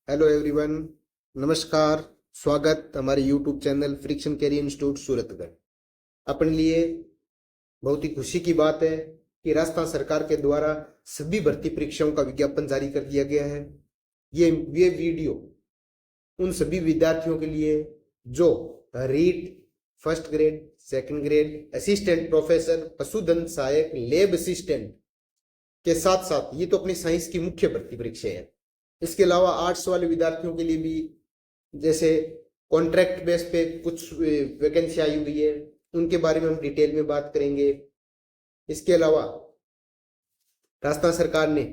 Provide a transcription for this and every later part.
Hello everyone, नमस्कार। स्वागत हमारे YouTube channel Friction Career Institute Suratgarh. अपने लिए बहुत ही खुशी की बात है कि राजस्थान सरकार के द्वारा सभी भर्ती परीक्षाओं का विज्ञापन जारी कर दिया गया है। ये वीडियो उन सभी विद्यार्थियों के लिए जो REET first grade, second grade, assistant professor, पशुधन सहायक, लैब असिस्टेंट के साथ साथ ये तो अपनी साइंस की मुख्य भर्ती परीक्षा है। इसके अलावा आर्ट्स वाले विद्यार्थियों के लिए भी जैसे कॉन्ट्रैक्ट बेस पे कुछ वैकेंसी आई हुई है, उनके बारे में हम डिटेल में बात करेंगे। इसके अलावा राजस्थान सरकार ने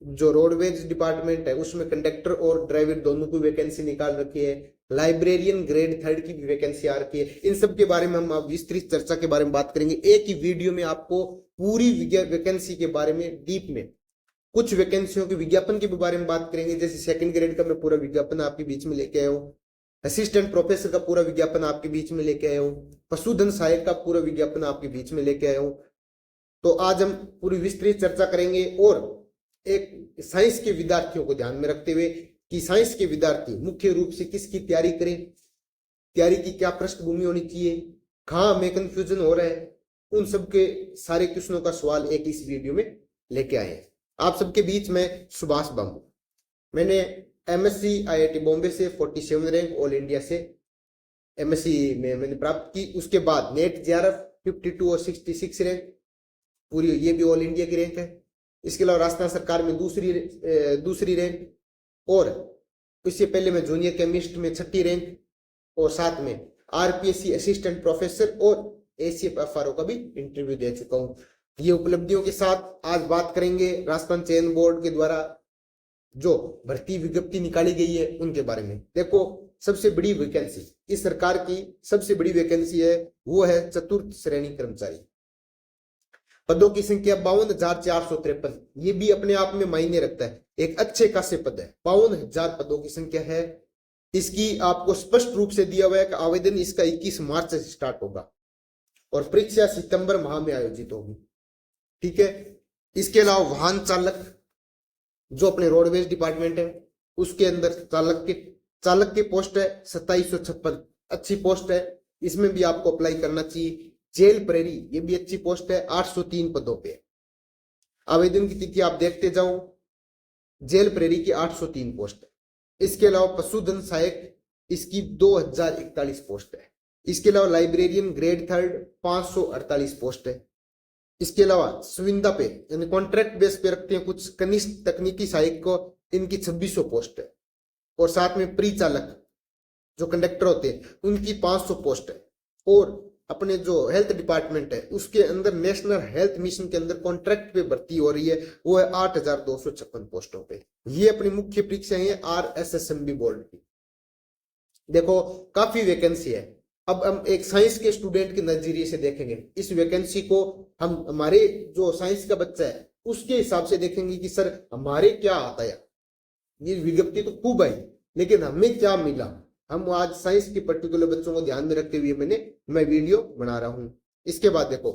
जो रोडवेज डिपार्टमेंट है उसमें कंडक्टर और ड्राइवर दोनों की वैकेंसी निकाल रखी है। लाइब्रेरियन ग्रेड 3 की भी वैकेंसी आ रखी है। इन सब के बारे में हम अब विस्तृत चर्चा के बारे में बात करेंगे। एक ही वीडियो में आपको पूरी वैकेंसी के बारे में डीप में, कुछ वैकेंसियों के विज्ञापन के बारे में बात करेंगे। जैसे सेकंड ग्रेड का मैं पूरा विज्ञापन आपके बीच में लेके आया हूँ, असिस्टेंट प्रोफेसर का पूरा विज्ञापन आपके बीच में लेके आया हूँ, पशुधन सहायक का पूरा विज्ञापन आपके बीच में लेके आया हूँ। तो आज हम पूरी विस्तृत चर्चा करेंगे और एक साइंस के विद्यार्थियों को ध्यान में रखते हुए कि साइंस के विद्यार्थी मुख्य रूप से किसकी तैयारी करें, तैयारी की क्या पृष्ठभूमि होनी चाहिए, कहाँ हमें कंफ्यूजन हो रहा है, उन सब के सारे क्वेश्चनों का सवाल एक इस वीडियो में लेके आए हैं। आप सबके बीच में सुभाष बाबू, मैंने एमएससी आईआईटी बॉम्बे से 47 रैंक ऑल इंडिया से एमएससी में मैंने प्राप्त की। उसके बाद नेट जेआरएफ 52 और 66 रैंक पूरी, ये भी ऑल इंडिया की रैंक है। इसके अलावा राजस्थान सरकार में दूसरी रैंक, और इससे पहले मैं जूनियर केमिस्ट में 6ठी रैंक, और साथ में आरपीएससी असिस्टेंट प्रोफेसर और एसीएफआरओ का भी इंटरव्यू दे चुका हूँ। ये उपलब्धियों के साथ आज बात करेंगे राजस्थान चयन बोर्ड के द्वारा जो भर्ती विज्ञप्ति निकाली गई है उनके बारे में। देखो, सबसे बड़ी वैकेंसी, इस सरकार की सबसे बड़ी वैकेंसी है वो है चतुर्थ श्रेणी कर्मचारी। पदों की संख्या 52,453। ये भी अपने आप में मायने रखता है, एक अच्छे खासे पद है। 52,000 पदों की संख्या है। इसकी आपको स्पष्ट रूप से दिया हुआ है कि आवेदन इसका 21 मार्च से स्टार्ट होगा और परीक्षा सितंबर माह में आयोजित होगी। ठीक है। इसके अलावा वाहन चालक, जो अपने रोडवेज डिपार्टमेंट है उसके अंदर चालक की पोस्ट है 2756, अच्छी पोस्ट है, इसमें भी आपको अप्लाई करना चाहिए। जेल प्रहरी, ये भी अच्छी पोस्ट है, 803 पदों पे। आवेदन की तिथि आप देखते जाओ, जेल प्रहरी की 803 पोस्ट है। इसके अलावा पशुधन सहायक, इसकी 2041 पोस्ट है। इसके अलावा लाइब्रेरियन ग्रेड 3 548 पोस्ट है। इसके अलावा सुविधा पे यानी कॉन्ट्रैक्ट बेस पे रखते हैं कुछ कनिष्ठ तकनीकी सहायक को, इनकी 2600 पोस्ट है। और साथ में प्री चालक जो कंडक्टर होते हैं उनकी 500 पोस्ट है। और अपने जो हेल्थ डिपार्टमेंट है उसके अंदर नेशनल हेल्थ मिशन के अंदर कॉन्ट्रैक्ट पे भर्ती हो रही है, वो है 8,256 पोस्टों पे। ये अपनी मुख्य परीक्षाएं हैं RSSMB बोर्ड की। देखो, काफी वैकेंसी है। अब हम एक साइंस के स्टूडेंट के नजरिए से देखेंगे इस वैकेंसी को। हम हमारे जो साइंस का बच्चा है उसके हिसाब से देखेंगे कि सर हमारे क्या आता है। ये विज्ञप्ति तो खूब आई, लेकिन हमें क्या मिला। हम आज साइंस के पर्टिकुलर बच्चों को ध्यान में रखते हुए मैं वीडियो बना रहा हूं। इसके बाद देखो,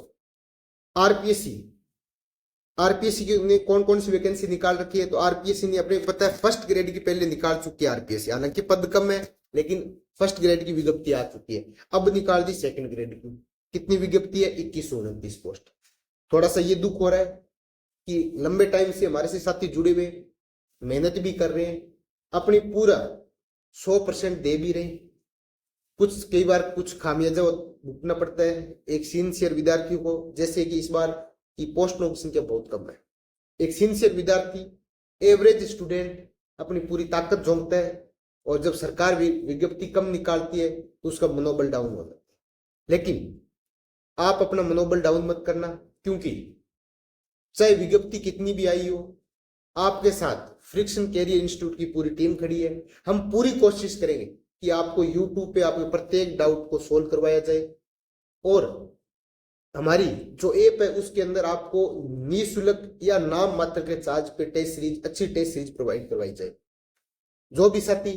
आरपीएससी की कौन कौन सी वैकेंसी निकाल रखी है। तो आरपीएससी ने अपने, पता है, फर्स्ट ग्रेड की पहले निकाल चुकी है आरपीएससी, हालांकि पद कम है लेकिन फर्स्ट ग्रेड की विज्ञप्ति आ चुकी है। अब निकाल दी सेकंड ग्रेड की। कितनी विज्ञप्ति है? 2129 पोस्ट। थोड़ा सा ये दुख हो रहा है कि लंबे टाइम से हमारे से साथी जुड़े हुए, मेहनत भी कर रहे हैं, अपनी पूरा 100% दे भी रहे हैं, कुछ कई बार कुछ खामियाजा भुगतना पड़ता है एक सिंसियर विद्यार्थियों को। जैसे कि इस बार की पोस्टों की संख्या बहुत कम है। एक सिंसियर विद्यार्थी, एवरेज स्टूडेंट अपनी पूरी ताकत झोंकता है, और जब सरकार भी विज्ञप्ति कम निकालती है तो उसका मनोबल डाउन हो जाता है। लेकिन आप अपना मनोबल डाउन मत करना, क्योंकि चाहे विज्ञप्ति कितनी भी आई हो, आपके साथ फ्रिक्शन कैरियर इंस्टीट्यूट की पूरी टीम खड़ी है। हम पूरी कोशिश करेंगे कि आपको यूट्यूब पे आपके प्रत्येक डाउट को सोल्व करवाया जाए, और हमारी जो ऐप है उसके अंदर आपको निःशुल्क या नाम मात्र के चार्ज पे टेस्ट सीरीज, अच्छी टेस्ट सीरीज प्रोवाइड करवाई जाए। जो भी साथी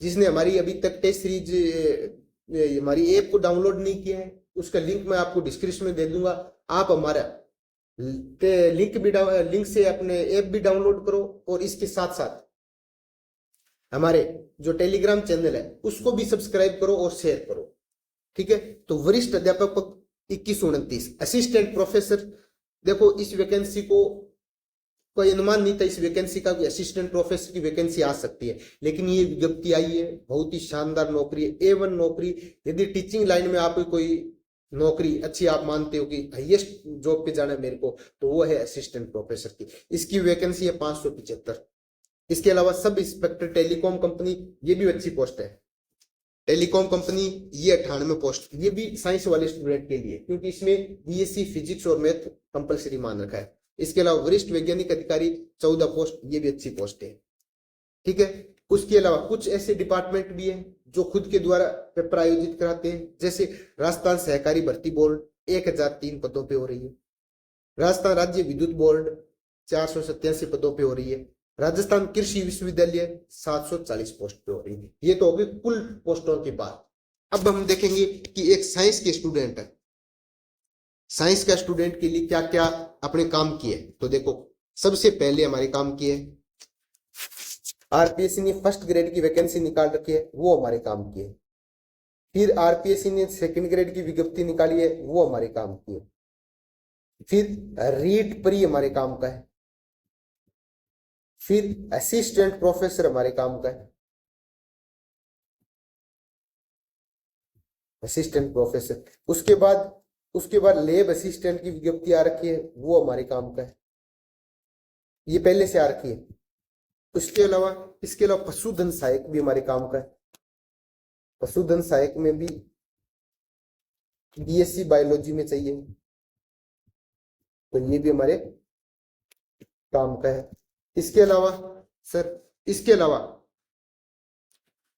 जिसने हमारी अभी तक टेस्ट सीरीज, हमारी ऐप को डाउनलोड नहीं किया है, उसका लिंक मैं आपको डिस्क्रिप्शन में दे दूंगा। आप हमारा लिंक से अपने ऐप भी डाउनलोड करो और इसके साथ साथ हमारे जो टेलीग्राम चैनल है उसको भी सब्सक्राइब करो और शेयर करो। ठीक है, तो वरिष्ठ अध्यापक पद 2129, असिस्टेंट प्रोफेसर। देखो इस वैकेंसी को कोई अनुमान नहीं था इस वैकेंसी का कि असिस्टेंट प्रोफेसर की वैकेंसी आ सकती है, लेकिन ये विज्ञप्ति आई है। बहुत ही शानदार नौकरी है, A1 नौकरी। यदि टीचिंग लाइन में आप कोई नौकरी अच्छी आप मानते हो कि हाईएस्ट जॉब पे जाना है मेरे को, तो वो है असिस्टेंट प्रोफेसर की। इसकी वैकेंसी है 575। इसके अलावा सब इंस्पेक्टर टेलीकॉम कंपनी, ये भी अच्छी पोस्ट है। टेलीकॉम कंपनी ये 98 पोस्ट, ये भी साइंस वाले स्टूडेंट के लिए, क्योंकि इसमें बीएससी फिजिक्स और मैथ कंपलसरी मान रखा है। इसके अलावा वरिष्ठ वैज्ञानिक अधिकारी 14 पोस्ट, ये भी अच्छी पोस्ट है। ठीक है, उसके अलावा कुछ ऐसे डिपार्टमेंट भी है जो खुद के द्वारा पेपर आयोजित कराते हैं, जैसे राजस्थान सहकारी भर्ती बोर्ड 1003 पदों पे हो रही है। राजस्थान राज्य विद्युत बोर्ड 487 पदों पे हो रही है। राजस्थान कृषि विश्वविद्यालय 740 पोस्ट पे हो रही है। ये तो होगी कुल पोस्टों की बात। अब हम देखेंगे कि एक साइंस के स्टूडेंट है, साइंस का स्टूडेंट के लिए क्या क्या अपने काम किए। तो देखो सबसे पहले हमारे काम किए, आरपीएससी ने फर्स्ट ग्रेड की वैकेंसी निकाल रखी है, वो हमारे काम किए। फिर आरपीएससी ने सेकंड ग्रेड की विज्ञप्ति निकाली है, वो हमारे काम किए। फिर रीट प्री हमारे काम का है। फिर असिस्टेंट प्रोफेसर हमारे काम का है, असिस्टेंट प्रोफेसर। उसके बाद लैब असिस्टेंट की विज्ञप्ति आ रखी है, वो हमारे काम का है, ये पहले से आ रखी है। इसके अलावा पशुधन सहायक भी हमारे काम का है। पशुधन सहायक में भी बीएससी बायोलॉजी में चाहिए, तो ये भी हमारे काम का है। इसके अलावा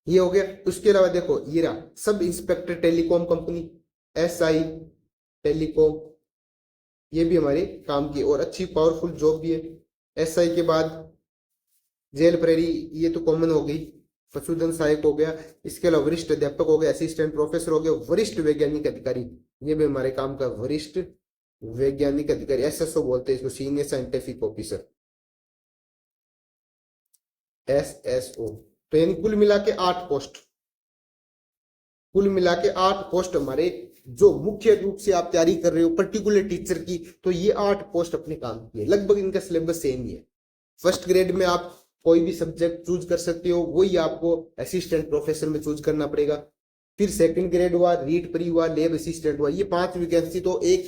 ये हो गया। उसके अलावा देखो ये रहा sub inspector telecom company, SI telecom, ये भी हमारे काम की और अच्छी पावरफुल जॉब भी है। SI के बाद जेल प्रेरी, ये तो कॉमन हो गई। पशुधन सहायक हो गया। इसके अलावा वरिष्ठ अध्यापक हो गया, असिस्टेंट प्रोफेसर हो गया, वरिष्ठ वैज्ञानिक अधिकारी, ये भी हमारे काम का। वरिष्ठ वैज्ञानिक अधिकारी SSO बोलते हैं इसको, सीनियर साइंटिफिक ऑफिसर, SSO। तो यानी कुल मिला के 8 पोस्ट, कुल मिला के 8 पोस्ट हमारे, जो मुख्य रूप से आप तैयारी कर रहे हो पर्टिकुलर टीचर की, तो ये 8 पोस्ट अपने काम की है। लगभग इनका सिलेबस सेम ही है। फर्स्ट ग्रेड में आप कोई भी सब्जेक्ट चूज कर सकते हो, वही आपको असिस्टेंट प्रोफेसर में चूज करना पड़ेगा। फिर सेकंड ग्रेड हुआ, रीट प्री हुआ, लैब असिस्टेंट हुआ, ये 5 वैकेंसी तो एक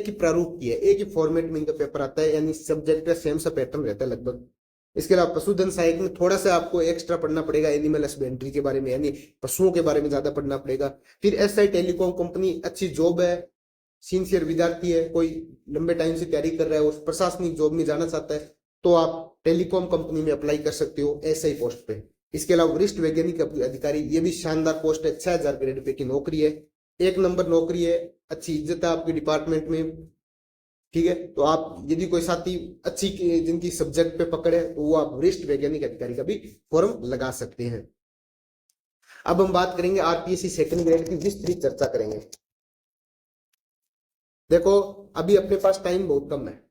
ही प्रारूप की है, एक ही फॉर्मेट में इनका पेपर आता है, यानी सब्जेक्ट का सेम सा पैटर्न रहता है लगभग। इसके अलावा पशुधन सहायक में थोड़ा सा आपको एक्स्ट्रा पढ़ना पड़ेगा, एनिमल हस्बेंड्री के बारे में, यानी पशुओं के बारे में ज्यादा पढ़ना पड़ेगा। फिर SI टेलीकॉम कंपनी, अच्छी जॉब है, सिंसियर विद्यार्थी है, कोई लंबे टाइम से तैयारी कर रहा है और प्रशासनिक जॉब में जाना चाहता है, तो आप टेलीकॉम कंपनी में अप्लाई कर सकते हो SI पोस्ट पे। इसके अलावा वरिष्ठ वैज्ञानिक अधिकारी, ये भी शानदार पोस्ट है, 6000 ग्रेड पे की नौकरी है, 1 नंबर नौकरी है, अच्छी इज्जत है आपके डिपार्टमेंट में। ठीक है, तो आप यदि कोई साथी अच्छी जिनकी सब्जेक्ट पे पकड़ है, तो वो आप वरिष्ठ वैज्ञानिक अधिकारी का भी फॉर्म लगा सकते हैं। अब हम बात करेंगे आरपीएससी सेकंड ग्रेड की, विस्तृत चर्चा करेंगे। देखो अभी अपने पास टाइम बहुत कम है,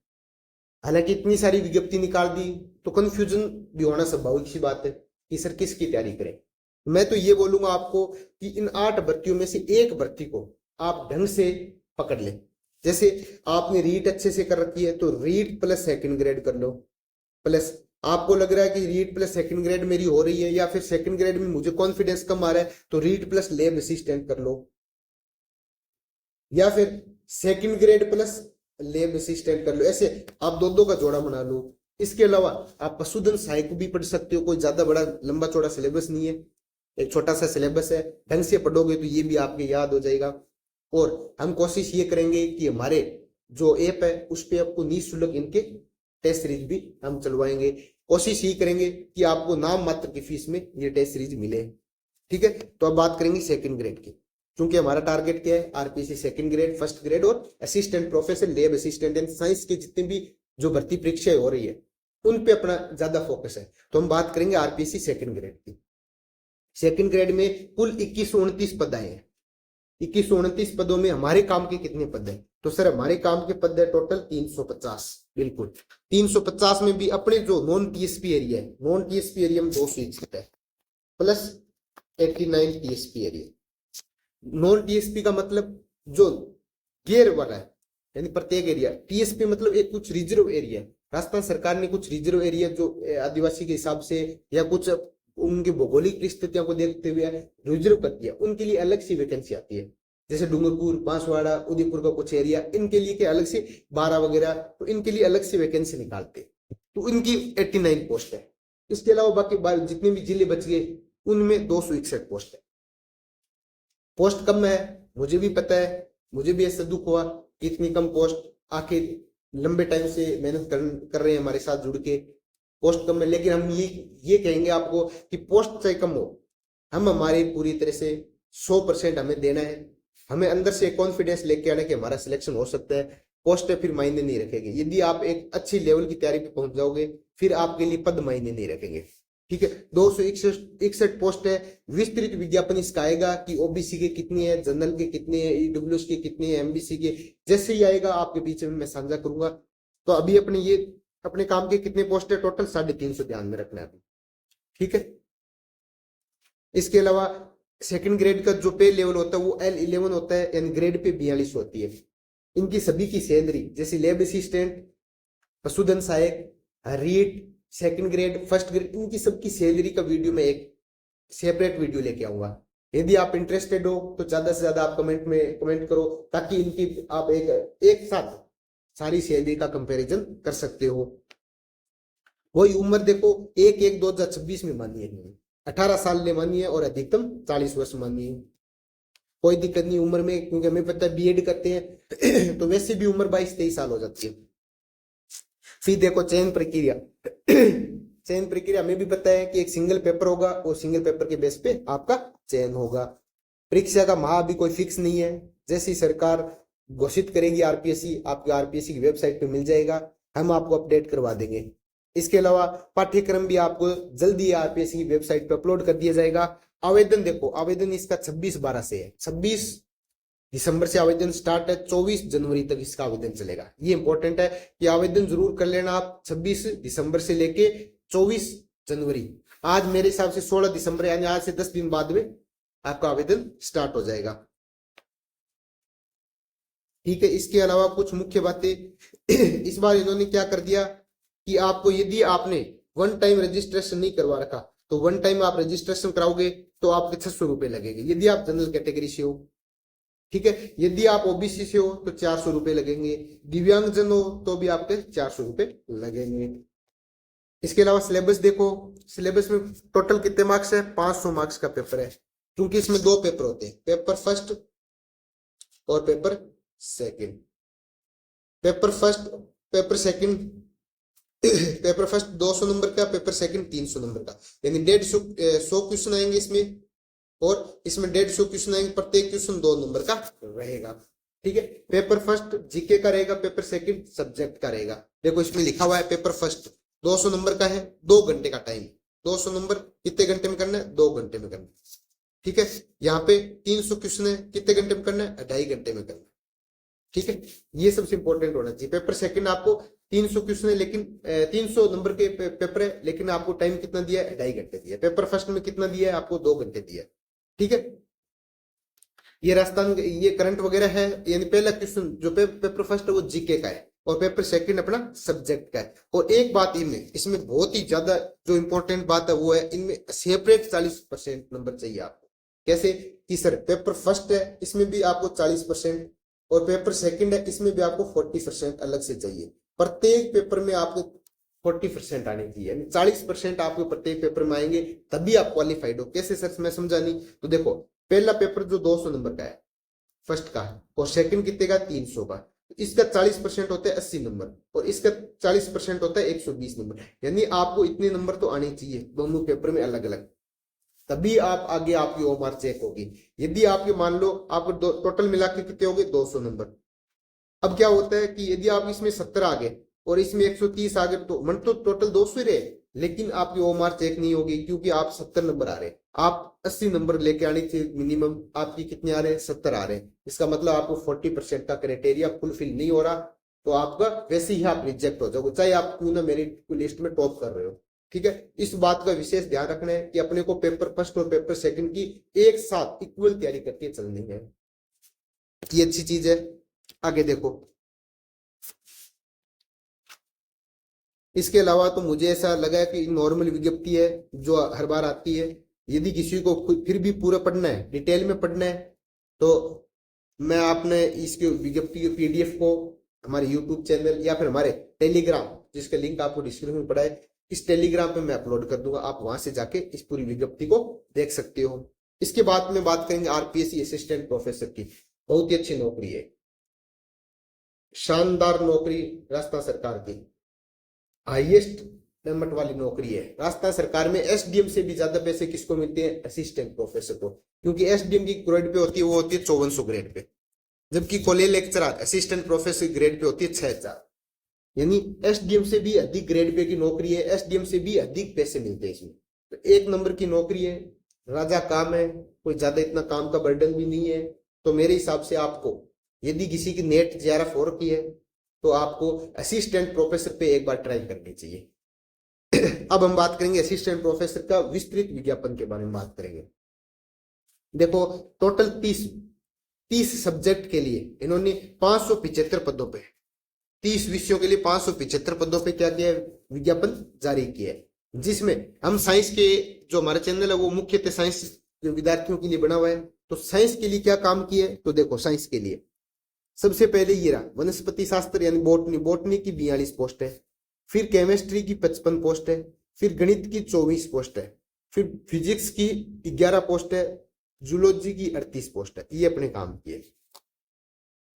हालांकि इतनी सारी विज्ञप्ति निकाल दी तो कंफ्यूजन भी होना स्वाभाविक सी बात है कि सर किसकी तैयारी करें। मैं तो ये बोलूंगा आपको कि इन 8 भर्तियों में से एक भर्ती को आप ढंग से पकड़ लें। जैसे आपने रीट अच्छे से कर रखी है, तो रीट प्लस सेकंड ग्रेड कर लो, प्लस आपको लग रहा है कि रीट प्लस सेकंड ग्रेड मेरी हो रही है, या फिर सेकंड ग्रेड में मुझे कॉन्फिडेंस कम आ रहा है, तो रीट प्लस लैब असिस्टेंट कर लो, या फिर second grade plus lab assistant कर लो। ऐसे आप दो का जोड़ा बना लो। इसके अलावा आप पशुधन सहायक भी पढ़ सकते हो, कोई ज्यादा बड़ा लंबा चौड़ा सिलेबस नहीं है, एक छोटा सा सिलेबस है, ढंग से पढ़ोगे तो ये भी आपके याद हो जाएगा। और हम कोशिश ये करेंगे कि हमारे जो ऐप है उस पे आपको निःशुल्क इनके टेस्ट सीरीज भी हम चलवाएंगे। कोशिश ये करेंगे कि आपको नाम मात्र की फीस में ये टेस्ट सीरीज मिले। ठीक है, तो अब बात करेंगे सेकंड ग्रेड की, क्योंकि हमारा टारगेट क्या है, RPSC second grade, first grade और assistant professor, lab assistant and science के जितने भी जो भर्ती परीक्षाएं हो रही है उन पे अपना ज्यादा फोकस है। तो हम बात करेंगे आरपीएससी सेकंड ग्रेड की। सेकंड ग्रेड में कुल 2129 पद आए हैं। 2129 पदों में हमारे काम के कितने पद हैं, तो सर हमारे काम के पद है टोटल 350। बिल्कुल 350 में भी अपने जो नॉन टीएसपी एरिया है, नॉन टीएसपी एरिया में 261 है plus 89 TSP area. Non TSP का मतलब जो गैर वाला है, यानी प्रत्येक एरिया। टीएसपी मतलब एक कुछ रिजर्व एरिया है। राजस्थान सरकार ने कुछ रिजर्व एरिया जो आदिवासी के हिसाब से या कुछ उनकी भौगोलिक परिस्थितियों को देखते हुए रिजर्व कर दिया, उनके लिए अलग सी वैकेंसी आती है। जैसे डूंगरपुर, बांसवाड़ा, उदयपुर का कुछ एरिया, इनके लिए क्या अलग से 12 वगैरह, तो इनके लिए अलग से वैकेंसी निकालते, तो इनकी 89 पोस्ट है। इसके अलावा बाकी जितने भी जिले बच गए उनमें 261 पोस्ट है। पोस्ट कम है, मुझे भी पता है, मुझे भी ऐसा दुख हुआ कि इतनी कम पोस्ट। आखिर लंबे टाइम से मेहनत कर रहे हैं हमारे साथ जुड़ के, पोस्ट कम है। लेकिन हम ये कहेंगे आपको कि पोस्ट चाहे कम हो, हम हमारी पूरी तरह से 100% हमें देना है। हमें अंदर से कॉन्फिडेंस लेके आना कि हमारा सिलेक्शन हो सकता है। पोस्ट फिर मायने नहीं रखेगी। यदि आप एक अच्छी लेवल की तैयारी पे पहुंच जाओगे, फिर आपके लिए पद मायने नहीं रखेंगे। ठीक है, 261 पोस्ट है। विस्तृत विज्ञापन इसका आएगा कि ओबीसी के कितनी है, जनरल के कितने हैं, ईडब्ल्यूएस के कितने हैं, एमबीसी के। जैसे ही आएगा आपके बीच में मैं साझा करूंगा। तो अभी अपने काम के कितने पोस्ट है टोटल 350 ध्यान में रखना है अभी। ठीक है, इसके अलावा सेकंड ग्रेड का जो पे लेवल होता है वो L11 होता है, यानी ग्रेड पे 42 होती है। इनकी सभी की सैलरी, जैसे लैब असिस्टेंट, पशुधन सहायक, REET, second grade, first grade, इनकी सबकी सैलरी का वीडियो में एक सेपरेट वीडियो लेके आऊंगा। यदि आप इंटरेस्टेड हो तो ज्यादा से ज्यादा आप कमेंट करो, ताकि इनकी आप एक साथ सारी सैलरी का कंपैरिजन कर सकते हो। वही उम्र देखो, 1/1/2026 में मानी है, 18 साल ले मानी है और अधिकतम 40 वर्ष मानी है। कोई दिक्कत नहीं उम्र में, क्योंकि हमें पता है बीएड करते हैं तो वैसे भी उम्र 22-23 साल हो जाती है। फिर देखो चयन प्रक्रिया। चयन प्रक्रिया में भी पता है कि एक सिंगल पेपर होगा और सिंगल पेपर के बेस पे आपका चयन होगा। परीक्षा का माह भी कोई फिक्स नहीं है, जैसी सरकार घोषित करेगी आरपीएससी, आपके आरपीएससी की वेबसाइट पे मिल जाएगा, हम आपको अपडेट करवा देंगे। इसके अलावा पाठ्यक्रम भी आपको जल्दी आरपीएससी की वेबसाइट पे अपलोड कर दिया जाएगा। आवेदन देखो, आवेदन इसका 26/12 से है। 26 दिसंबर से आवेदन स्टार्ट है, 24 जनवरी तक इसका आवेदन चलेगा। ये इंपॉर्टेंट है कि आवेदन जरूर कर लेना आप 26 दिसंबर से लेके 24 जनवरी। आज मेरे हिसाब से 16 दिसंबर, यानी आज से 10 दिन बाद में आपका आवेदन स्टार्ट हो जाएगा। ठीक है, इसके अलावा कुछ मुख्य बातें इस बार इन्होंने क्या कर दिया कि आपको, यदि आपने वन टाइम रजिस्ट्रेशन नहीं करवा रखा तो वन टाइम आप रजिस्ट्रेशन कराओगे तो आपके 600 रुपए लगेंगे, यदि आप जनरल कैटेगरी से हो। ठीक है, यदि आप ओबीसी से हो तो 400 रुपए लगेंगे, दिव्यांगजन हो तो भी आपके 400 रुपए लगेंगे। इसके अलावा सिलेबस देखो, सिलेबस में टोटल कितने मार्क्स है, 500 मार्क्स का पेपर है। क्योंकि इसमें 2 पेपर होते हैं, पेपर फर्स्ट और paper second. Paper first 200 number का, पेपर सेकंड 300 नंबर का, यानी 150 क्वेश्चन आएंगे इसमें, और इसमें 150 क्वेश्चन आएंगे, प्रत्येक क्वेश्चन 2 नंबर का रहेगा। ठीक है, पेपर फर्स्ट जीके का रहेगा, पेपर सेकंड सब्जेक्ट का रहेगा। देखो इसमें लिखा हुआ है पेपर फर्स्ट 200 नंबर का है, 2 घंटे का टाइम। 200 नंबर कितने घंटे में करना है, 2 घंटे में करना है। ठीक है, यहाँ पे 300 क्वेश्चन है, कितने घंटे में करना है, 2.5 घंटे में करना है। ठीक है, ये सबसे इंपॉर्टेंट होना चाहिए। पेपर सेकंड आपको 300 क्वेश्चन है, लेकिन 300 नंबर के पेपर है, लेकिन आपको टाइम कितना दिया है, 2.5 घंटे दिया है। पेपर फर्स्ट में कितना दिया है आपको, 2 घंटे दिया है। ठीक है, ये राजस्थान, ये करंट वगैरह है, यानी पहला क्वेश्चन जो पेपर फर्स्ट है वो जीके का है, और पेपर सेकंड अपना सब्जेक्ट का है। और एक बात इसमें बहुत ही ज्यादा जो इंपॉर्टेंट बात है वो है, इनमें सेपरेट 40% नंबर चाहिए आपको। कैसे कि सर पेपर फर्स्ट है इसमें भी आपको 40%, और पेपर सेकंड है इसमें भी आपको 40% अलग से चाहिए। प्रत्येक पेपर में आपको 40% आने चाहिए, 40% आपको प्रत्येक पेपर में आएंगे, तभी आप क्वालिफाइड हो। कैसे सर, मैं समझा नहीं। तो देखो पहला पेपर जो 200 नंबर का है फर्स्ट का, और सेकंड कितने का, 300 का, इसका 40% होता है 80 नंबर, और इसका 40% होता है 120 नंबर। यानी आपको इतने नंबर तो आने चाहिए दोनों पेपर में अलग अलग, तभी आप आगे आपकी ओमार चेक होगी। यदि आपके मान लो आपको टोटल मिला के कितने हो गए, 200 नंबर। अब क्या होता है कि यदि आप इसमें 70 आ गए और इसमें 130 आ गए, तो मन तो टोटल 200 ही रहे, लेकिन आपकी ओएमआर चेक नहीं होगी क्योंकि आप 70 नंबर आ रहे हैं। आप 80 नंबर लेके आने थे मिनिमम, आपकी कितने आ रहे हैं? 70 आ रहे हैं। इसका मतलब आपको 40% का क्राइटेरिया फुलफिल नहीं हो रहा, तो आपका वैसे ही आप रिजेक्ट हो जाओगे, चाहे आप क्यों ना मेरिट लिस्ट में टॉप कर रहे हो। ठीक है, इस बात का विशेष ध्यान रखना है कि अपने को पेपर फर्स्ट और पेपर सेकंड की एक साथ इक्वल तैयारी करके चलनी है। ये अच्छी चीज है। आगे देखो, इसके अलावा तो मुझे ऐसा लगा कि नॉर्मल विज्ञप्ति है जो हर बार आती है। यदि किसी को फिर भी पूरा पढ़ना है, डिटेल में पढ़ना है, तो मैं आपने इसके विज्ञप्ति के पीडीएफ को हमारे यूट्यूब चैनल या फिर हमारे टेलीग्राम, जिसका लिंक आपको डिस्क्रिप्शन में पड़ा है, इस टेलीग्राम पे मैं अपलोड कर दूंगा। आप वहां से जाके इस पूरी विज्ञप्ति को देख सकते हो। इसके बाद में बात करेंगे आरपीएससी असिस्टेंट प्रोफेसर की। बहुत ही अच्छी नौकरी है, शानदार नौकरी, राजस्थान सरकार की हाईएस्ट पेमेंट वाली नौकरी है। राजस्थान सरकार में एसडीएम से भी ज्यादा पैसे किसको मिलते हैं? असिस्टेंट प्रोफेसर को, क्योंकि एसडीएम की ग्रेड पे होती है, वो होती है 5400 ग्रेड पे, जबकि college lecturer assistant professor grade pay होती है 6000। यानी एसडीएम से भी अधिक ग्रेड पे की नौकरी है, एसडीएम से भी अधिक पैसे मिलते हैं इसमें। तो एक नंबर की नौकरी है, राजा काम है, कोई ज्यादा इतना काम का बर्डन भी नहीं है। तो मेरे हिसाब से आपको, यदि किसी की नेट जेआरएफ हो रखी है, तो आपको असिस्टेंट प्रोफेसर पे एक बार ट्राई करनी चाहिए। अब हम बात करेंगे असिस्टेंट प्रोफेसर का विस्तृत विज्ञापन के बारे में बात करेंगे। देखो, टोटल 30 सब्जेक्ट के लिए इन्होंने 575 पदों पे, 30 विषयों के लिए 575 पदों पे क्या किया? विज्ञापन जारी किया है। जिसमें हम साइंस के, जो हमारा चैनल है वो मुख्यतः साइंस विद्यार्थियों के लिए बना हुआ है। तो साइंस के लिए क्या काम किया है? तो देखो, साइंस के लिए सबसे पहले ये रहा वनस्पति शास्त्र यानी बोटनी, बोटनी की 42 पोस्ट है। फिर केमिस्ट्री की 55 पोस्ट है। फिर गणित की 24 पोस्ट है। फिर फिजिक्स की 11 पोस्ट है। जूलॉजी की 38 पोस्ट है। ये अपने काम किए।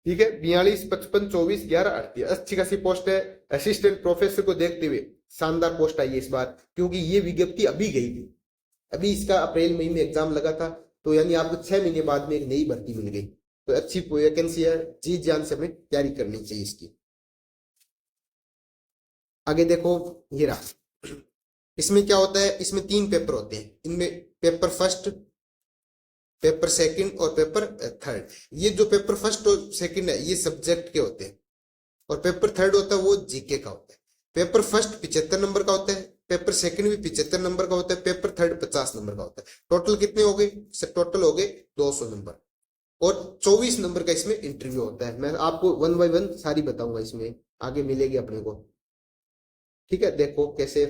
ठीक है, 42, 55, 24, 11, 38, अच्छी खासी पोस्ट है। असिस्टेंट प्रोफेसर को देखते हुए शानदार पोस्ट आई है इस बार, क्योंकि ये विज्ञप्ति अभी गई थी। अभी इसका अप्रैल मई में एग्जाम लगा था, तो यानी आपको 6 महीने बाद में एक नई भर्ती मिल गई। तो अच्छी वैकेंसी है, जी जान से हमें तैयारी करनी चाहिए इसकी। आगे देखो, ये रहा। इसमें क्या होता है? इसमें 3 पेपर होते हैं। इनमें पेपर फर्स्ट, पेपर सेकंड और पेपर थर्ड। ये जो पेपर फर्स्ट और सेकंड है ये सब्जेक्ट के होते हैं, और पेपर थर्ड होता है वो जीके का होता है। पेपर फर्स्ट 75 नंबर का होता है, पेपर सेकंड भी 75 नंबर का होता है, पेपर थर्ड 50 नंबर का होता है। टोटल कितने हो गए? टोटल हो गए 200 नंबर, और 24 नंबर का इसमें इंटरव्यू होता है। मैं आपको 1 बाय 1 सारी बताऊंगा, इसमें आगे मिलेगी अपने को। ठीक है, देखो कैसे।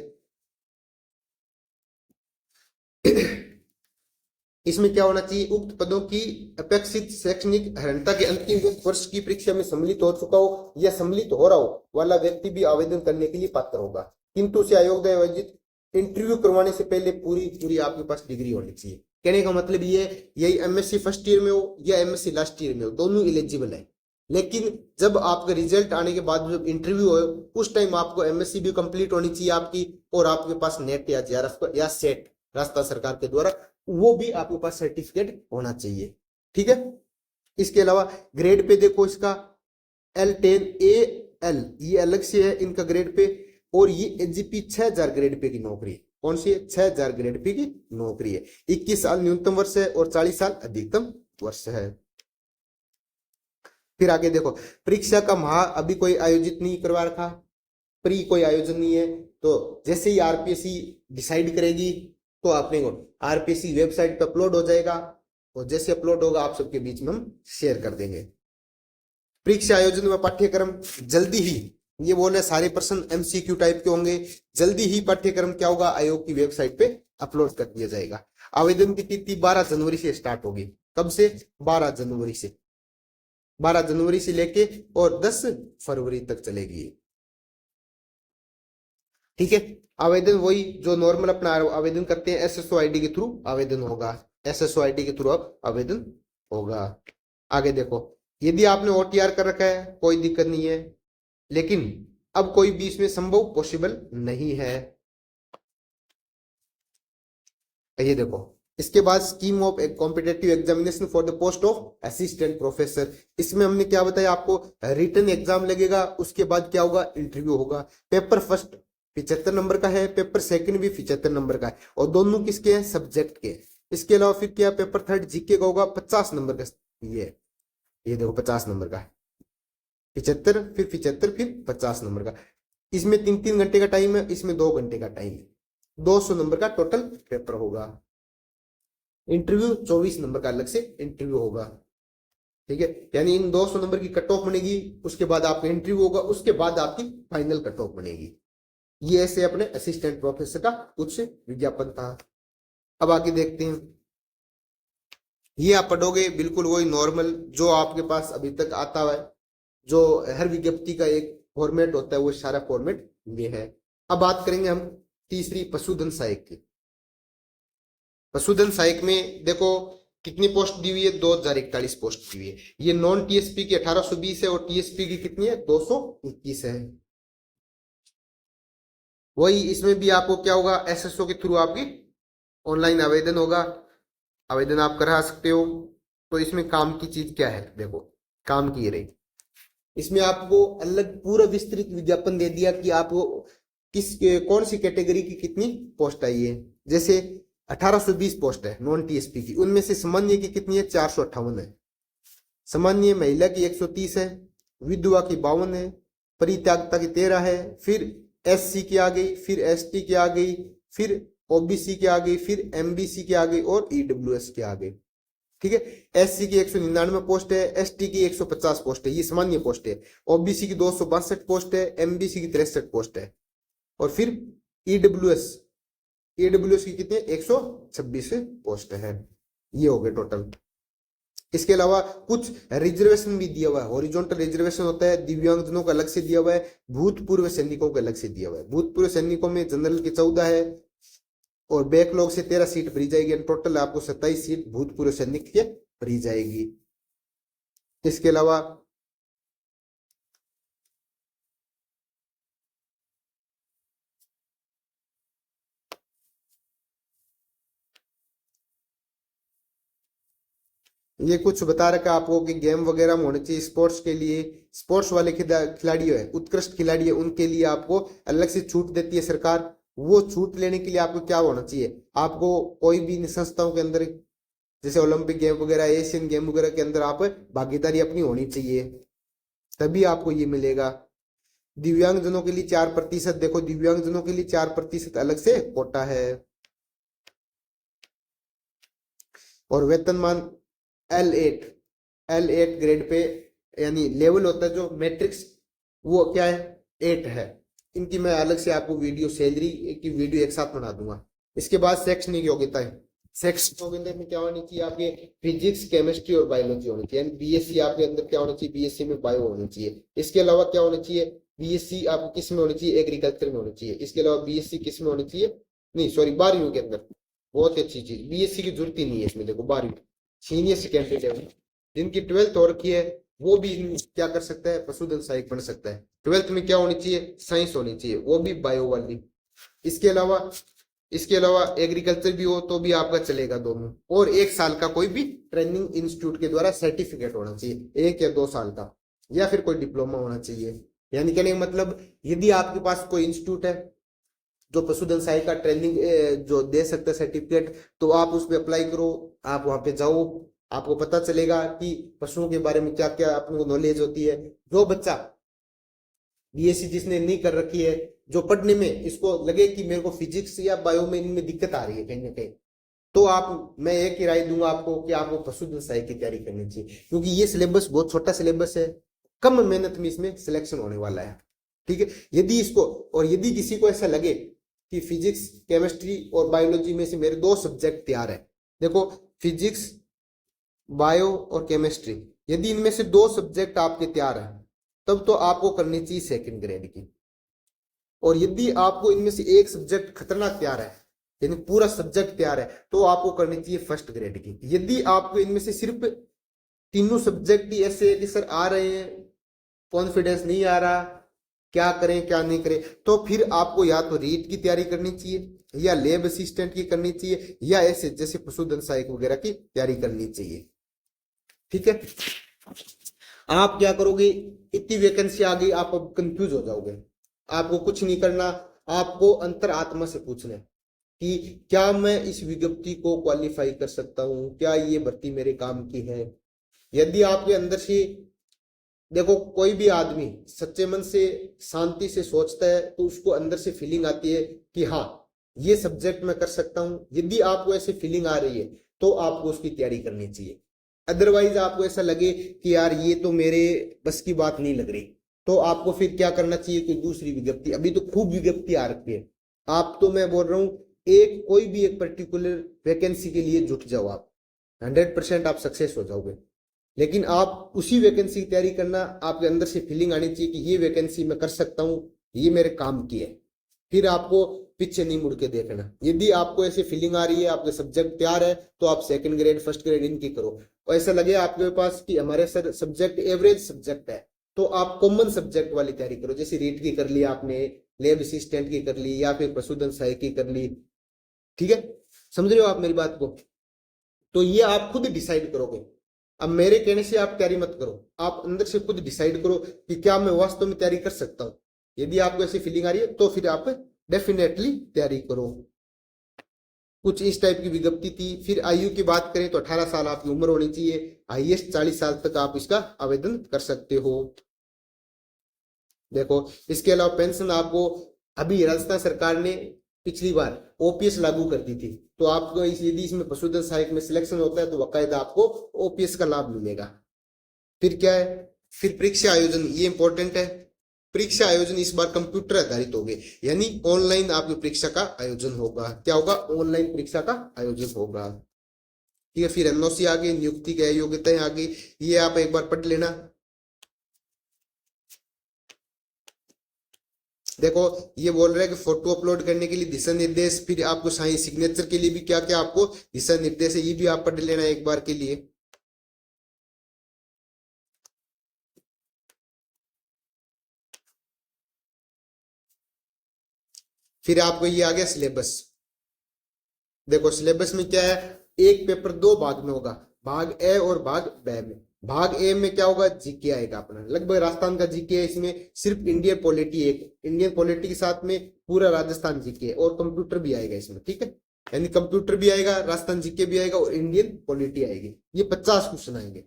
इसमें क्या होना चाहिए? उक्त पदों की अपेक्षित शैक्षणिक अर्हता के अंतिम वर्ष की परीक्षा में सम्मिलित हो चुका हो या सम्मिलित हो रहा हो वाला व्यक्ति भी आवेदन करने के लिए पात्र होगा, किंतु उसे आयोग द्वारा आयोजित इंटरव्यू करवाने से पहले पूरी आपके पास डिग्री होनी चाहिए। कहने का मतलब ये है, यही एमएससी फर्स्ट ईयर में हो या एमएससी लास्ट ईयर में हो, दोनों एलिजिबल है। लेकिन जब आपका रिजल्ट आने के बाद जब इंटरव्यू हो, उस टाइम आपको एमएससी भी कंप्लीट होनी चाहिए आपकी, और आपके पास नेट या जेआरएफ या सेट राजस्थान सरकार के द्वारा वो भी आपके पास सर्टिफिकेट होना चाहिए। ठीक है, इसके अलावा ग्रेड पे देखो, इसका L10AL ये अलग से है इनका ग्रेड पे, और ये एजीपी 6000 ग्रेड पे की नौकरी है। कौन सी है? 6000 ग्रेड पे की नौकरी है। 21 साल न्यूनतम वर्ष है और 40 साल अधिकतम वर्ष है। फिर आगे देखो, परीक्षा का माह अभी कोई आयोजित नहीं करवा रखा, प्री कोई आयोजन नहीं है। तो जैसे ही आरपीएससी डिसाइड करेगी तो आपने को आरपीएससी वेबसाइट पे अपलोड हो जाएगा, और जैसे अपलोड होगा आप सबके बीच में हम शेयर कर देंगे। परीक्षा आयोजन व पाठ्यक्रम जल्दी ही, ये बोले सारे प्रश्न एमसीक्यू टाइप के होंगे। जल्दी ही पाठ्यक्रम क्या होगा? आयोग की वेबसाइट पे अपलोड कर दिया जाएगा। आवेदन की तिथि 12 जनवरी से स्टार्ट होगी। कब से? 12 जनवरी से। 12 जनवरी से लेके और 10 फरवरी तक चलेगी। ठीक है, आवेदन वही जो नॉर्मल अपना आवेदन करते हैं, एसएसओ आईडी के थ्रू आवेदन होगा। एसएसओ आईडी के थ्रू अब आवेदन होगा। आगे देखो, यदि आपने ओटीआर कर रखा है कोई दिक्कत नहीं है, लेकिन अब कोई भी इसमें संभव पॉसिबल नहीं है। ये देखो, इसके बाद scheme of competitive examination for the post of assistant professor. इसमें हमने क्या बताया आपको? रिटन एग्जाम लगेगा, उसके बाद क्या होगा? इंटरव्यू होगा। पेपर फर्स्ट 75 नंबर का है, पेपर सेकंड भी 75 नंबर का है, और दोनों किसके हैं, सब्जेक्ट के। इसके अलावा फिर क्या, पेपर थर्ड जीके का होगा 50 नंबर का, ये देखो 50 नंबर का है, 75 फिर 75 फिर 50 नंबर का। इसमें 3-3 घंटे का टाइम है, इसमें 2 घंटे का टाइम है, 200 नंबर का टोटल पेपर होगा। इंटरव्यू 24 नंबर का अलग से इंटरव्यू होगा, ठीक है। यानी इन 200 नंबर की कट ऑफ बनेगी, उसके बाद आपका इंटरव्यू होगा, उसके बाद आपकी फाइनल कट ऑफ बनेगी। ये ऐसे अपने असिस्टेंट प्रोफेसर का कुछ विज्ञापन था। अब आगे देखते हैं, ये आप पढ़ोगे बिल्कुल वही नॉर्मल जो आपके पास अभी तक आता है, जो हर विज्ञप्ति का एक फॉर्मेट होता है, वो सारा फॉर्मेट ये है। अब बात करेंगे हम तीसरी, पशुधन सहायक की। पशुधन सहायक में देखो कितनी पोस्ट दी हुई है, 2041 पोस्ट दी हुई है। ये नॉन टीएसपी की 1820 है, और टीएसपी की कितनी है, 221 है। वही इसमें भी आपको क्या होगा, एसएसओ के थ्रू आपकी ऑनलाइन आवेदन होगा, आवेदन आप करा सकते हो। तो इसमें काम की चीज क्या है, देखो काम की रही, इसमें आपको अलग पूरा विस्तृत विज्ञापन दे दिया कि आपको किस कौन सी कैटेगरी की कितनी पोस्ट आई है। जैसे 1820 पोस्ट है नॉन टीएसपी की, उनमें से सामान्य की कितनी है, 458 है। सामान्य महिला की 130 है, विधवा की 52 है, परित्यागता की 13 है, फिर एससी की आ गई, फिर एसटी की आ गई, फिर ओबीसी की आ गई, फिर एमबीसी की आ गई, और ईडब्ल्यूएस की आ गई, ठीक है। एससी की 199 पोस्ट है, एसटी की 150 पोस्ट है, ये सामान्य पोस्ट है। ओबीसी की 262 पोस्ट है, एमबीसी की 63 पोस्ट है, और फिर ईडब्ल्यूएस की कितने, 126 पोस्ट है। ये हो गए टोटल। इसके अलावा कुछ रिजर्वेशन भी दिया हुआ है, हॉरिजॉन्टल रिजर्वेशन होता है, दिव्यांगजनों का अलग से दिया हुआ है, भूतपूर्व सैनिकों का अलग से दिया हुआ है। भूतपूर्व सैनिकों में जनरल की 14 है, और बैकलॉग से 13 सीट भरी जाएगी, टोटल आपको 27 सीट भूतपूर्व सैनिक के भरी जाएगी। इसके अलावा ये कुछ बता रखा आपको कि गेम वगैरह में होने चाहिए, स्पोर्ट्स के लिए, स्पोर्ट्स वाले खिलाड़ी है, उत्कृष्ट खिलाड़ी है, उनके लिए आपको अलग से छूट देती है सरकार। वो छूट लेने के लिए आपको क्या होना चाहिए, आपको कोई भी संस्थाओं के अंदर, जैसे ओलंपिक गेम वगैरह, एशियन गेम वगैरह के अंदर आप भागीदारी अपनी होनी चाहिए, तभी आपको ये मिलेगा। दिव्यांगजनों के लिए 4%, देखो दिव्यांगजनों के लिए 4% अलग से कोटा है। और वेतनमान L8 ग्रेड पे, यानी लेवल होता है जो मैट्रिक्स, वो क्या है, 8 है। इनकी मैं अलग से आपको वीडियो, सैलरी की वीडियो एक साथ बना दूंगा। इसके बाद शैक्षणिक योग्यता है, शैक्षणिक योग्यता में क्या होनी चाहिए, आपके फिजिक्स, केमिस्ट्री और बायोलॉजी होनी चाहिए, यानी बीएससी आपके अंदर क्या होना चाहिए, बीएससी में बायो होनी चाहिए। इसके अलावा क्या होना चाहिए, बीएससी आपको किस में होनी चाहिए, एग्रीकल्चर में होनी चाहिए। इसके अलावा बीएससी किस में होनी चाहिए, नहीं सॉरी 12वीं के अंदर, बहुत अच्छी चीज, बीएससी की जरूरत ही नहीं है इसमें। देखो 12वीं सीनियर सेकेंडरी लेवल, जिनकी 12th हो रखी है वो भी क्या कर सकता है, पशुधन सहायक बन सकता है। 12th में क्या होनी चाहिए, साइंस होनी चाहिए, वो भी बायो वाली। इसके अलावा एग्रीकल्चर भी हो तो भी आपका चलेगा दोनों। और 1 साल का कोई भी ट्रेनिंग इंस्टीट्यूट के द्वारा सर्टिफिकेट होना चाहिए, 1 या 2 साल का, या फिर कोई डिप्लोमा होना चाहिए। यानी कहने का मतलब, यदि आपके पास कोई इंस्टीट्यूट है जो पशुधन सहायक का ट्रेनिंग जो दे सकता है सर्टिफिकेट, तो आप उस पर अप्लाई करो, आप वहां पे जाओ, आपको पता चलेगा कि पशुओं के बारे में क्या क्या अपने को नॉलेज होती है। जो बच्चा बीएससी जिसने नहीं कर रखी है, जो पढ़ने में इसको लगे कि मेरे को फिजिक्स या बायो में इनमें दिक्कत आ रही है कहीं ना कहीं, तो मैं एक ही राय दूंगा आपको कि आपको पशुधन सहायक की तैयारी करनी चाहिए, क्योंकि ये सिलेबस बहुत छोटा सिलेबस है, कम मेहनत में इसमें सिलेक्शन होने वाला है, ठीक है। यदि किसी को ऐसा लगे कि फिजिक्स, केमिस्ट्री और बायोलॉजी में से मेरे 2 सब्जेक्ट तैयार है, देखो फिजिक्स, बायो और केमिस्ट्री, यदि इनमें से 2 सब्जेक्ट आपके तैयार है, तब तो आपको करनी चाहिए सेकंड ग्रेड की। और यदि आपको इनमें से एक सब्जेक्ट खतरनाक तैयार है, यानी पूरा सब्जेक्ट तैयार है, तो आपको करनी चाहिए फर्स्ट ग्रेड की। यदि आपको इनमें से सिर्फ तीनों सब्जेक्ट ही ऐसे कि सर आ रहे हैं, कॉन्फिडेंस नहीं आ रहा, क्या करें क्या नहीं करें, तो फिर आपको या तो रीट की तैयारी करनी चाहिए, या लैब असिस्टेंट की करनी चाहिए, या ऐसे जैसे पशुधन सहायक वगैरह की तैयारी करनी चाहिए, ठीक है। आप क्या करोगे, इतनी वैकेंसी आ गई, आप अब कंफ्यूज हो जाओगे, आपको कुछ नहीं करना, आपको अंतर आत्मा से पूछना है कि क्या मैं इस विज्ञप्ति को क्वालिफाई कर सकता हूं, क्या ये भर्ती मेरे काम की है। यदि आपके अंदर से, देखो कोई भी आदमी सच्चे मन से शांति से सोचता है तो उसको अंदर से फीलिंग आती है कि हाँ ये सब्जेक्ट मैं कर सकता हूं। यदि आपको ऐसी फीलिंग आ रही है तो आपको उसकी तैयारी करनी चाहिए। अदरवाइज आपको ऐसा लगे कि यार ये तो मेरे बस की बात नहीं लग रही, तो आपको फिर क्या करना चाहिए, कोई दूसरी विज्ञप्ति, अभी तो खूब विज्ञप्ति आ रखी है, आप तो मैं बोल रहा हूँ एक कोई भी एक पर्टिकुलर वैकेंसी के लिए जुट जाओ, आप 100% आप सक्सेस हो जाओगे। लेकिन आप उसी वैकेंसी की तैयारी करना, आपके अंदर से फीलिंग आनी चाहिए कि ये वैकेंसी मैं कर सकता हूँ, ये मेरे काम की है, फिर आपको पीछे नहीं मुड़ के देखना। यदि आपको ऐसी फीलिंग आ रही है, आपके सब्जेक्ट तैयार है, तो आप सेकंड ग्रेड फर्स्ट ग्रेड इनकी करो। और ऐसा लगे आपके पास कि हमारे सर सब्जेक्ट एवरेज सब्जेक्ट है, तो आप कॉमन सब्जेक्ट वाली तैयारी करो, जैसे रीट की कर ली आपने, लैब असिस्टेंट की कर ली, या फिर पशुधन सहायक की कर ली। ठीक है, समझ रहे हो आप मेरी बात को। तो ये आप खुद डिसाइड करोगे, अब मेरे कहने से आप तैयारी मत करो, आप अंदर से खुद डिसाइड करो कि क्या मैं वास्तव में तैयारी कर सकता हूं। यदि आपको ऐसी फीलिंग आ रही है तो फिर आप डेफिनेटली तैयारी करो। कुछ इस टाइप की विज्ञप्ति थी। फिर आयु की बात करें तो 18 साल आपकी उम्र होनी चाहिए, हाईएस्ट 40 साल तक आप इसका आवेदन कर सकते हो। देखो इसके अलावा पेंशन आपको, अभी राजस्थान सरकार ने पिछली बार ओपीएस लागू कर दी थी, तो आपको यदि इसमें पशुधन सहायक में सिलेक्शन होता है तो बाकायदा आपको ओपीएस का लाभ मिलेगा। फिर क्या है, फिर परीक्षा आयोजन, ये इंपॉर्टेंट है। परीक्षा आयोजन इस बार कंप्यूटर आधारित होंगे, यानी ऑनलाइन आपकी परीक्षा का आयोजन होगा। क्या होगा, ऑनलाइन परीक्षा का आयोजन होगा। ठीक है, फिर एनओसी आ गई, नियुक्ति की योग्यताएं आ गई, ये आप एक बार पढ़ लेना। देखो ये बोल रहा है कि फोटो अपलोड करने के लिए दिशा निर्देश, फिर आपको साइन सिग्नेचर के लिए भी क्या क्या आपको दिशा निर्देश है, ये भी आप पढ़ लेना एक बार के लिए। फिर आपको ये आ गया सिलेबस। देखो सिलेबस में क्या है, एक पेपर दो भाग में होगा, भाग ए और भाग बी में। भाग ए में क्या होगा, जीके आएगा अपना, लगभग राजस्थान का जीके है। इसमें सिर्फ इंडियन पॉलिटी, एक इंडियन पॉलिटी के साथ में पूरा राजस्थान जीके और कंप्यूटर भी आएगा इसमें। ठीक है, यानी कंप्यूटर भी आएगा, राजस्थान जीके भी आएगा और इंडियन पॉलिटी आएगी। ये 50 क्वेश्चन आएंगे।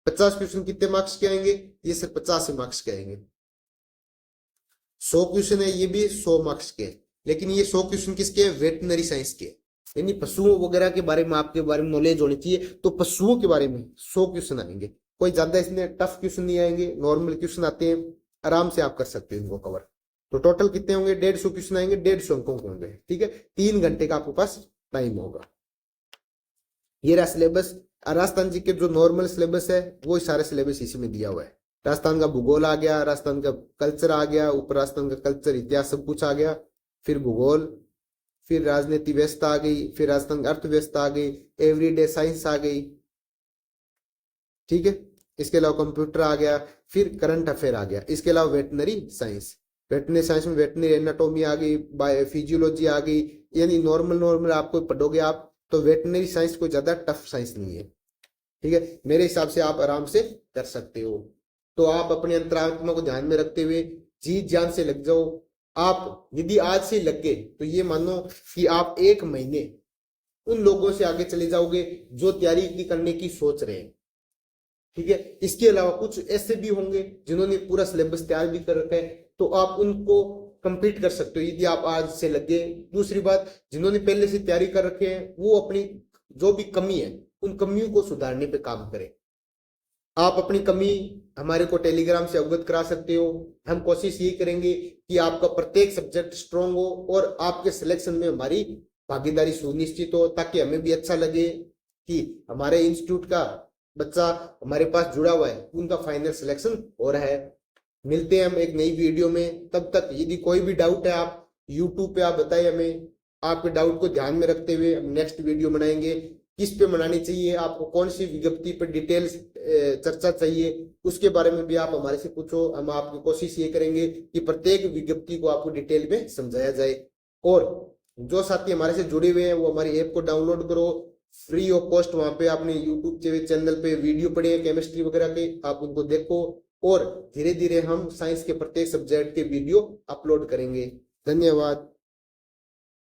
50 क्वेश्चन कितने मार्क्स के आएंगे, ये सिर्फ 50 मार्क्स के आएंगे। 100 क्वेश्चन है, ये भी 100 मार्क्स के, लेकिन ये 100 क्वेश्चन किसके हैं, वेटनरी साइंस के, यानी पशुओं वगैरह के बारे में आपके बारे में नॉलेज होनी चाहिए। तो पशुओं के बारे में 100 क्वेश्चन आएंगे, कोई ज्यादा इसमें टफ क्वेश्चन नहीं आएंगे, नॉर्मल क्वेश्चन आते हैं, आराम से आप कर सकते हो इनको कवर। तो टोटल कितने होंगे, 150 क्वेश्चन आएंगे, 150 अंकों के होंगे। ठीक है, 3 घंटे का आपके पास टाइम होगा। ये रहा सिलेबस। राजस्थान जी के जो नॉर्मल सिलेबस है वो सारे सिलेबस इसी में दिया हुआ है। राजस्थान का भूगोल आ गया, राजस्थान का कल्चर आ गया, ऊपर राजस्थान का कल्चर इतिहास सब कुछ आ गया, फिर भूगोल, फिर राजनीति व्यवस्था आ गई, फिर राजस्थान की अर्थव्यवस्था आ गई, एवरीडे साइंस आ गई। ठीक है, इसके अलावा कंप्यूटर आ गया, फिर करंट अफेयर आ गया, इसके अलावा वेटनरी साइंस, वेटनरी साइंस में वेटनरी एनाटोमी आ गई, बायोफिजियोलॉजी आ गई, यानी नॉर्मल नॉर्मल आपको पढ़ोगे आप, तो वेटनरी साइंस कोई ज्यादा टफ साइंस नहीं है। ठीक है, मेरे हिसाब से आप आराम से कर सकते हो। तो आप अपने अंतरात्मा को ध्यान में रखते हुए जी जान से लग जाओ। आप यदि आज से लग गए तो ये मानो कि आप 1 महीने उन लोगों से आगे चले जाओगे जो तैयारी करने की सोच रहे हैं। ठीक है, इसके अलावा कुछ ऐसे भी होंगे जिन्होंने पूरा सिलेबस तैयार भी कर रखा है, तो आप उनको कंप्लीट कर सकते हो यदि आप आज से लगे। दूसरी बात, जिन्होंने पहले से तैयारी कर रखे हैं वो अपनी जो भी कमी है उन कमियों को सुधारने पे काम करें। आप अपनी कमी हमारे को टेलीग्राम से अवगत करा सकते हो। हम कोशिश ये करेंगे कि आपका प्रत्येक सब्जेक्ट स्ट्रांग हो और आपके सिलेक्शन में हमारी भागीदारी सुनिश्चित हो, ताकि हमें भी अच्छा लगे कि हमारे इंस्टीट्यूट का बच्चा हमारे पास जुड़ा हुआ है, उनका फाइनल सिलेक्शन हो रहा है। मिलते हैं हम एक नई वीडियो में, तब तक यदि कोई भी डाउट है आप यूट्यूब पे आप बताइए हमें। आपके डाउट को ध्यान में रखते हुए हम नेक्स्ट वीडियो बनाएंगे, किस पे बनानी चाहिए, आपको कौन सी विज्ञप्ति पर डिटेल्स चर्चा चाहिए, उसके बारे में भी आप हमारे से पूछो। हम आपकी कोशिश ये करेंगे कि प्रत्येक विज्ञप्ति को आपको डिटेल में समझाया जाए। और जो साथी हमारे से जुड़े हुए हैं वो हमारी ऐप को डाउनलोड करो फ्री ऑफ कॉस्ट। वहां पे आपने यूट्यूब चैनल पे वीडियो पड़े हैं केमिस्ट्री वगैरह के, आप उनको देखो। और धीरे धीरे हम साइंस के प्रत्येक सब्जेक्ट के वीडियो अपलोड करेंगे। धन्यवाद।